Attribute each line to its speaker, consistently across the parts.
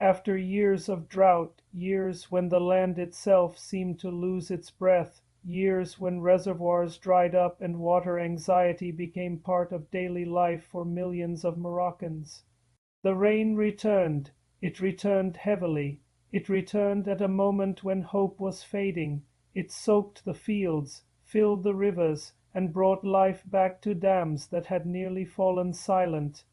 Speaker 1: After years of drought, years when the land itself seemed to lose its breath, years when reservoirs dried up and water anxiety became part of daily life for millions of Moroccans, the rain returned. It returned heavily. It returned at a moment when hope was fading. It soaked the fields, filled the rivers, and brought life back to dams that had nearly fallen silent.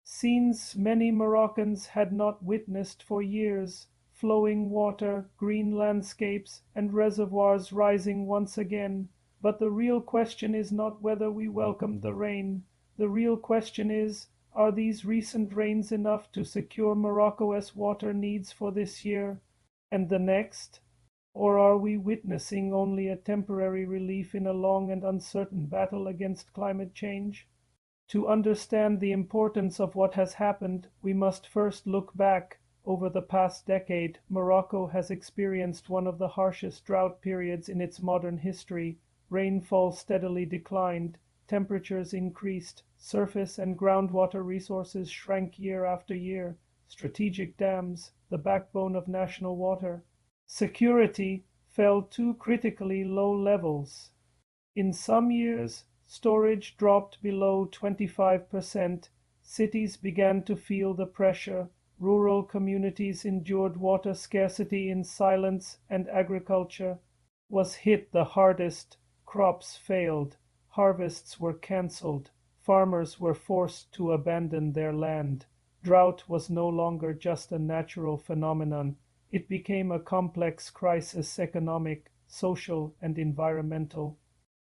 Speaker 1: Scenes many Moroccans had not witnessed for years: flowing water, green landscapes, and reservoirs rising once again. But the real question is not whether we welcome the rain. The real question is, are these recent rains enough to secure Morocco's water needs for this year and the next? Or are we witnessing only a temporary relief in a long and uncertain battle against climate change? To understand the importance of what has happened, we must first look back. Over the past decade, Morocco has experienced one of the harshest drought periods in its modern history. Rainfall steadily declined, temperatures increased, surface and groundwater resources shrank year after year. Strategic dams, the backbone of national water security, fell to critically low levels. In some years, storage dropped below 25%. Cities began to feel the pressure. Rural communities endured water scarcity in silence, and agriculture was hit the hardest. Crops failed. Harvests were cancelled. Farmers were forced to abandon their land. Drought was no longer just a natural phenomenon. It became a complex crisis: economic, social, and environmental.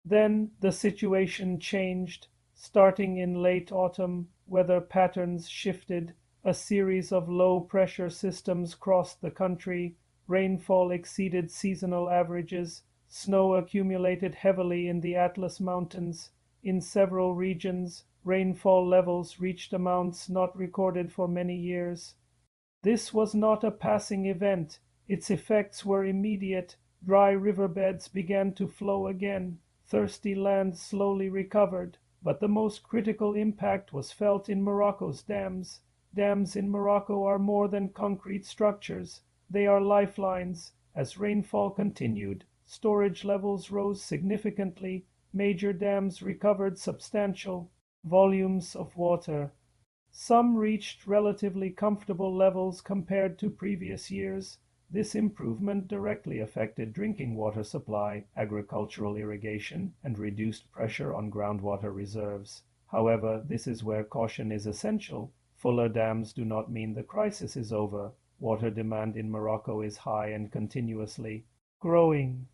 Speaker 1: Then the situation changed. Starting in late autumn, weather patterns shifted. A series of low-pressure systems crossed the country. Rainfall exceeded seasonal averages. Snow accumulated heavily in the Atlas Mountains. In several regions, rainfall levels reached amounts not recorded for many years. This was not a passing event. Its effects were immediate. Dry riverbeds began to flow again. Thirsty land slowly recovered. But the most critical impact was felt in Morocco's dams. Dams in Morocco are more than concrete structures. They are lifelines. As rainfall continued, storage levels rose significantly. Major dams recovered substantial volumes of water. Some reached relatively comfortable levels compared to previous years. This improvement directly affected drinking water supply, agricultural irrigation, and reduced pressure on groundwater reserves. However, this is where caution is essential. Fuller dams do not mean the crisis is over. Water demand in Morocco is high and continuously growing.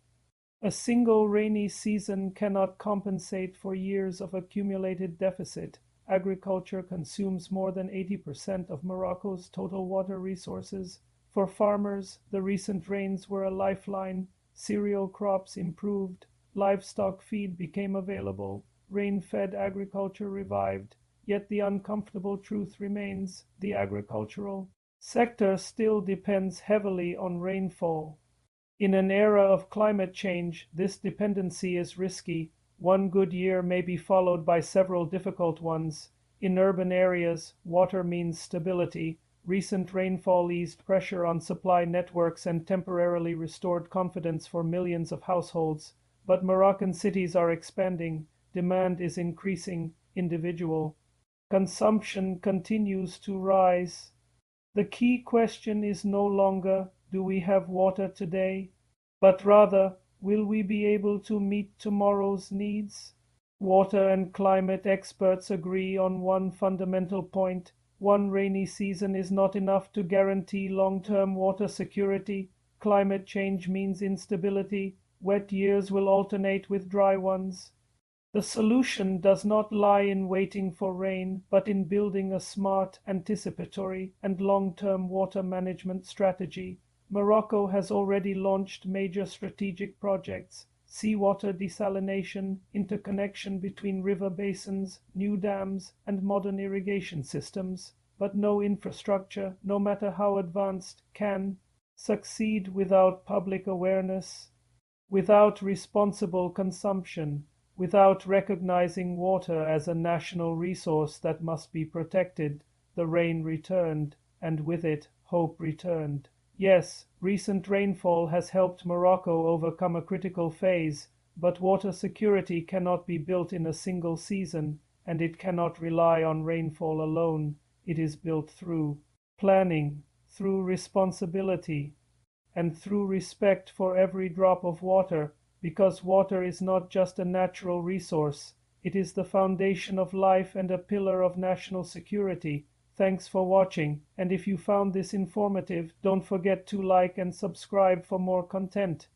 Speaker 1: A single rainy season cannot compensate for years of accumulated deficit. Agriculture consumes more than 80% of Morocco's total water resources. For farmers, the recent rains were a lifeline. Cereal crops improved. Livestock feed became available. Rain-fed agriculture revived. Yet the uncomfortable truth remains: the agricultural sector still depends heavily on rainfall. In an era of climate change, this dependency is risky. One good year may be followed by several difficult ones. In urban areas, water means stability. Recent rainfall eased pressure on supply networks and temporarily restored confidence for millions of households. But Moroccan cities are expanding. Demand is increasing. Individual consumption continues to rise. The key question is no longer, do we have water today? But rather, will we be able to meet tomorrow's needs? Water and climate experts agree on one fundamental point: one rainy season is not enough to guarantee long-term water security. Climate change means instability. Wet years will alternate with dry ones. The solution does not lie in waiting for rain, but in building a smart, anticipatory, and long-term water management strategy. Morocco has already launched major strategic projects: seawater desalination, interconnection between river basins, new dams, and modern irrigation systems. But no infrastructure, no matter how advanced, can succeed without public awareness, without responsible consumption, without recognizing water as a national resource that must be protected. The rain returned, and with it Hope returned. Yes, recent rainfall has helped Morocco overcome a critical phase, but water security cannot be built in a single season, and it cannot rely on rainfall alone. It is built through planning, through responsibility, and through respect for every drop of water, because water is not just a natural resource, it is the foundation of life and a pillar of national security. Thanks for watching, and if you found this informative, don't forget to like and subscribe for more content.